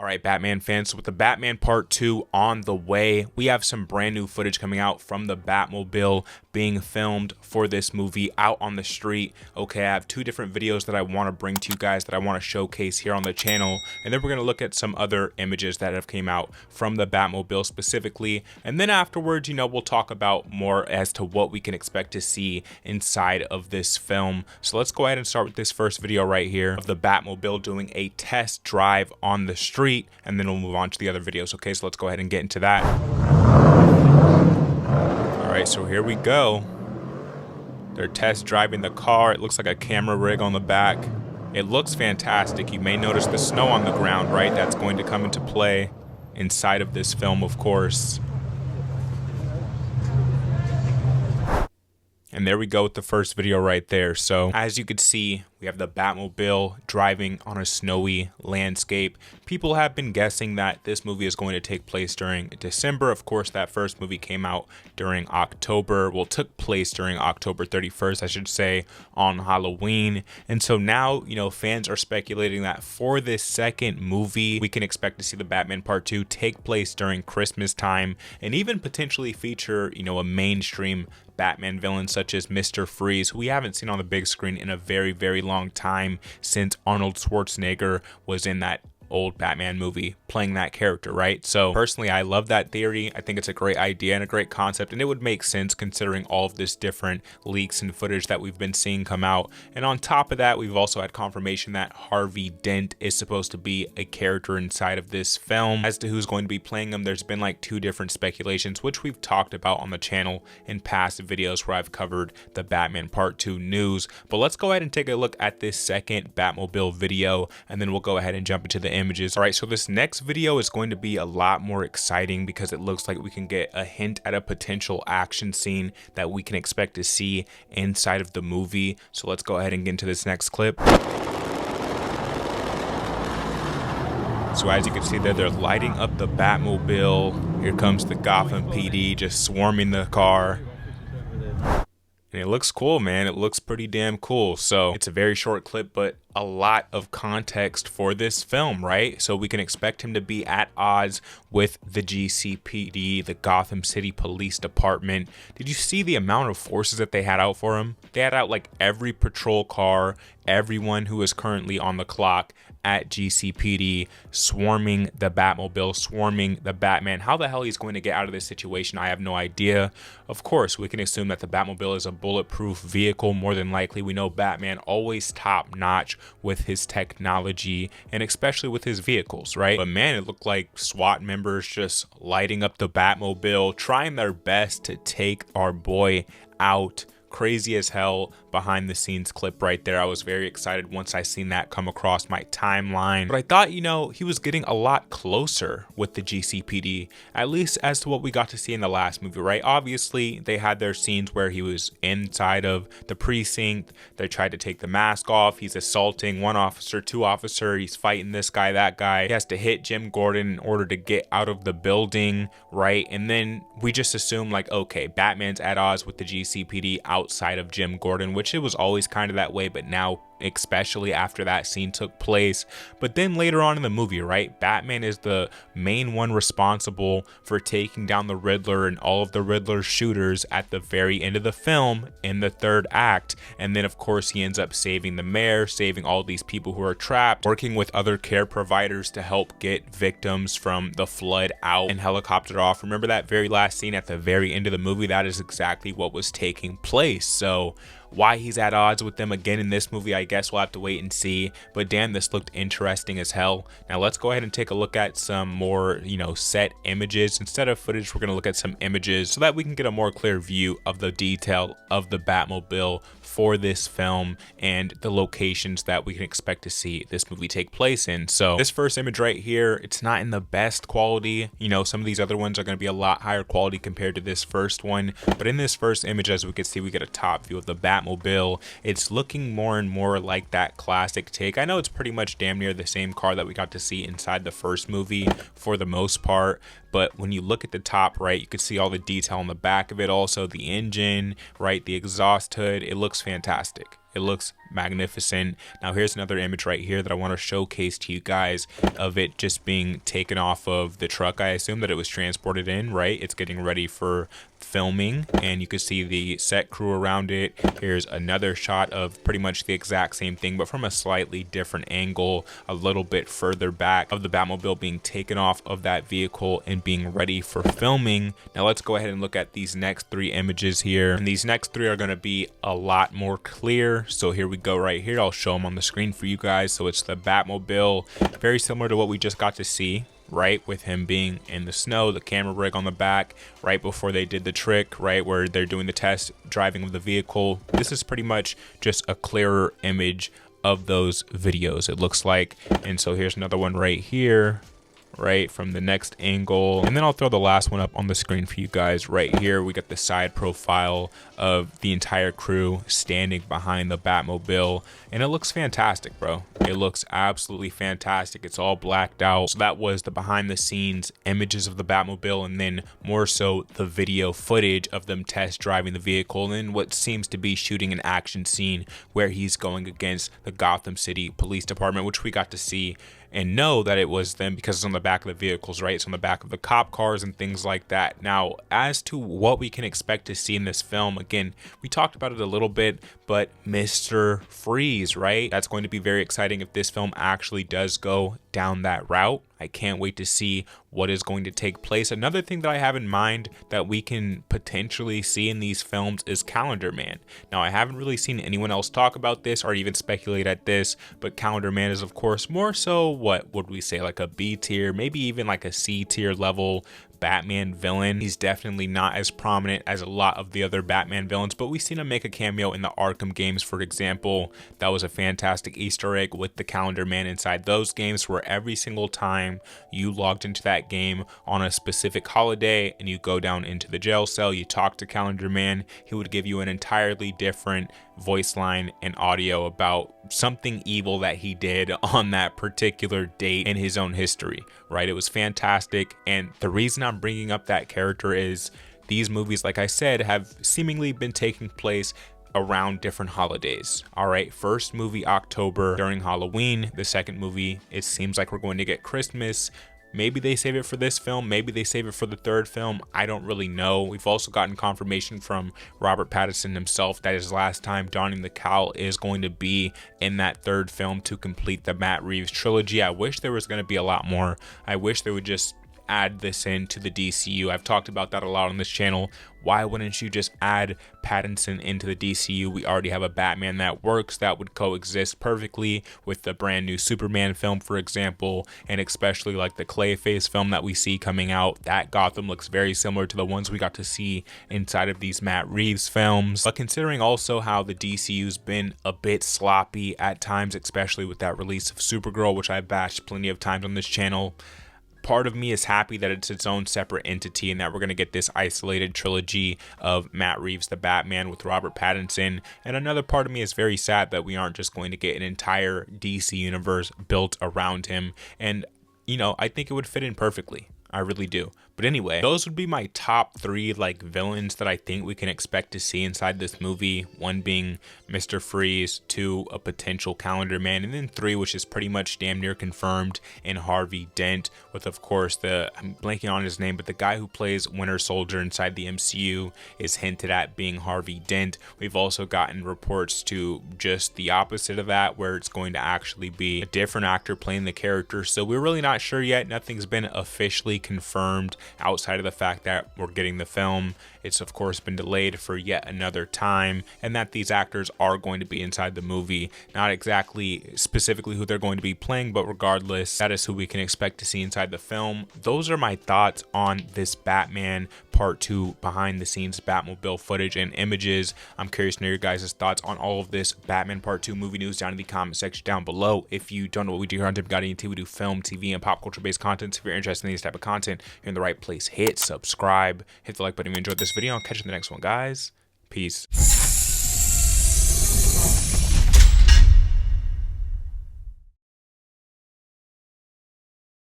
Alright, Batman fans, so with the Batman Part 2 on the way, we have some brand new footage coming out from the Batmobile being filmed for this movie out on the street. Okay, I have two different videos that I want to bring to you guys that I want to showcase here on the channel, and then we're going to look at some other images that have came out from the Batmobile specifically, and then afterwards, we'll talk about more as to what we can expect to see inside of this film. So let's go ahead and start with this first video right here of the Batmobile doing a test drive on the street, and then we'll move on to the other videos. Okay, so let's go ahead and get into that. All right, so here we go. They're test driving the car. It looks like a camera rig on the back. It looks fantastic. You may notice the snow on the ground, right? That's going to come into play inside of this film, of course. And there we go with the first video right there. So as you can see, we have the Batmobile driving on a snowy landscape. People have been guessing that this movie is going to take place during December. Of course, that first movie came out during October. Well, took place during October 31st, I should say, on Halloween. And so now, fans are speculating that for this second movie, we can expect to see the Batman Part 2 take place during Christmas time and even potentially feature, a mainstream Batman villain such as Mr. Freeze, who we haven't seen on the big screen in a very, very long time since Arnold Schwarzenegger was in that old Batman movie playing that character, right? So personally, I love that theory. I think it's a great idea and a great concept, and it would make sense considering all of this different leaks and footage that we've been seeing come out. And on top of that, we've also had confirmation that Harvey Dent is supposed to be a character inside of this film. As to who's going to be playing him, there's been like two different speculations, which we've talked about on the channel in past videos where I've covered the Batman Part 2 news. But let's go ahead and take a look at this second Batmobile video, and then we'll go ahead and jump into the images. All right, so this next video is going to be a lot more exciting because it looks like we can get a hint at a potential action scene that we can expect to see inside of the movie. So let's go ahead and get into this next clip. So as you can see there, they're lighting up the Batmobile. Here comes the Gotham PD just swarming the car. And it looks cool, man. It looks pretty damn cool. So it's a very short clip, but a lot of context for this film, right? So we can expect him to be at odds with the GCPD, the Gotham City Police Department. Did you see the amount of forces that they had out for him? They had out like every patrol car, everyone who is currently on the clock at GCPD, swarming the Batmobile, swarming the Batman. How the hell he's going to get out of this situation, I have no idea. Of course, we can assume that the Batmobile is a bulletproof vehicle. More than likely, we know Batman always top notch with his technology and especially with his vehicles, right? But man, it looked like SWAT members just lighting up the Batmobile, trying their best to take our boy out. Crazy as hell behind the scenes clip right there. I was very excited once I seen that come across my timeline. But I thought, he was getting a lot closer with the GCPD, at least as to what we got to see in the last movie, right? Obviously, they had their scenes where he was inside of the precinct. They tried to take the mask off. He's assaulting one officer, two officer. He's fighting this guy, that guy. He has to hit Jim Gordon in order to get out of the building, right? And then we just assume like, okay, Batman's at odds with the GCPD outside of Jim Gordon, which it was always kind of that way, but now especially after that scene took place. But then later on in the movie, right, Batman is the main one responsible for taking down the Riddler and all of the Riddler's shooters at the very end of the film in the third act. And then of course he ends up saving the mayor, saving all these people who are trapped, working with other care providers to help get victims from the flood out and helicoptered off. Remember that very last scene at the very end of the movie? That is exactly what was taking place. So why he's at odds with them again in this movie, I guess we'll have to wait and see. But damn, this looked interesting as hell. Now let's go ahead and take a look at some more, set images. Instead of footage, we're going to look at some images so that we can get a more clear view of the detail of the Batmobile for this film and the locations that we can expect to see this movie take place in. So this first image right here, it's not in the best quality. Some of these other ones are going to be a lot higher quality compared to this first one. But in this first image, as we can see, we get a top view of the Batmobile. It's looking more and more like that classic take. I know it's pretty much damn near the same car that we got to see inside the first movie for the most part, but when you look at the top right, you can see all the detail on the back of it, also the engine, right, the exhaust hood. It looks fantastic. It looks magnificent. Now here's another image right here that I want to showcase to you guys of it just being taken off of the truck. I assume that it was transported in, right? It's getting ready for filming, and you can see the set crew around it. Here's another shot of pretty much the exact same thing, but from a slightly different angle, a little bit further back, of the Batmobile being taken off of that vehicle and being ready for filming. Now let's go ahead and look at these next 3 images here, and these next 3 are going to be a lot more clear. So here we go right here. I'll show them on the screen for you guys. So it's the Batmobile, very similar to what we just got to see, right, with him being in the snow, the camera rig on the back right before they did the trick, right, where they're doing the test driving of the vehicle. This is pretty much just a clearer image of those videos, it looks like. And so here's another one right here, right, from the next angle, and then I'll throw the last one up on the screen for you guys. Right here we got the side profile of the entire crew standing behind the Batmobile, and it looks fantastic, bro. It looks absolutely fantastic. It's all blacked out. So that was the behind the scenes images of the Batmobile, and then more so the video footage of them test driving the vehicle and what seems to be shooting an action scene where he's going against the Gotham City Police Department, which we got to see and know that it was them because it's on the back of the vehicles, right? It's on the back of the cop cars and things like that. Now, as to what we can expect to see in this film, again, we talked about it a little bit, but Mr. Freeze, right? That's going to be very exciting if this film actually does go down that route. I can't wait to see what is going to take place. Another thing that I have in mind that we can potentially see in these films is Calendar Man. Now, I haven't really seen anyone else talk about this or even speculate at this, but Calendar Man is, of course, more so, what would we say, like a B tier, maybe even like a C tier level Batman villain. He's definitely not as prominent as a lot of the other Batman villains, but we've seen him make a cameo in the Arkham games, for example. That was a fantastic Easter egg with the Calendar Man inside those games, where every single time you logged into that game on a specific holiday and you go down into the jail cell, you talk to Calendar Man, he would give you an entirely different voice line and audio about something evil that he did on that particular date in his own history, right? It was fantastic. And the reason I'm bringing up that character is these movies, like I said, have seemingly been taking place around different holidays. All right, first movie October during Halloween, the second movie, it seems like we're going to get Christmas. Maybe they save it for this film, maybe they save it for the third film, I don't really know. We've also gotten confirmation from Robert Pattinson himself that his last time donning the cowl is going to be in that third film to complete the Matt Reeves trilogy. I wish there was going to be a lot more. I wish they would just add this into the DCU. I've talked about that a lot on this channel. Why wouldn't you just add Pattinson into the DCU? We already have a Batman that works, that would coexist perfectly with the brand new Superman film, for example, and especially like the Clayface film that we see coming out. That Gotham looks very similar to the ones we got to see inside of these Matt Reeves films. But considering also how the DCU's been a bit sloppy at times, especially with that release of Supergirl, which I've bashed plenty of times on this channel, part of me is happy that it's its own separate entity and that we're going to get this isolated trilogy of Matt Reeves the Batman with Robert Pattinson. And another part of me is very sad that we aren't just going to get an entire DC universe built around him. And, you know, I think it would fit in perfectly. I really do. But anyway, those would be my top 3 like villains that I think we can expect to see inside this movie. 1 being Mr. Freeze, 2 a potential Calendar Man, and then 3, which is pretty much damn near confirmed, in Harvey Dent, with of course I'm blanking on his name, but the guy who plays Winter Soldier inside the MCU is hinted at being Harvey Dent. We've also gotten reports to just the opposite of that, where it's going to actually be a different actor playing the character. So we're really not sure yet. Nothing's been officially confirmed outside of the fact that we're getting the film. It's of course been delayed for yet another time, and that these actors are going to be inside the movie. Not exactly specifically who they're going to be playing, but regardless, that is who we can expect to see inside the film. Those are my thoughts on this Batman Part 2 behind the scenes Batmobile footage and images. I'm curious to know your guys' thoughts on all of this Batman Part 2 movie news down in the comment section down below. If you don't know what we do here on Demigod ENT, we do film, TV, and pop culture based content. So if you're interested in this type of content, you're in the right place. Hit subscribe, hit the like button if you enjoyed this video. I'll catch you in the next one, guys. Peace.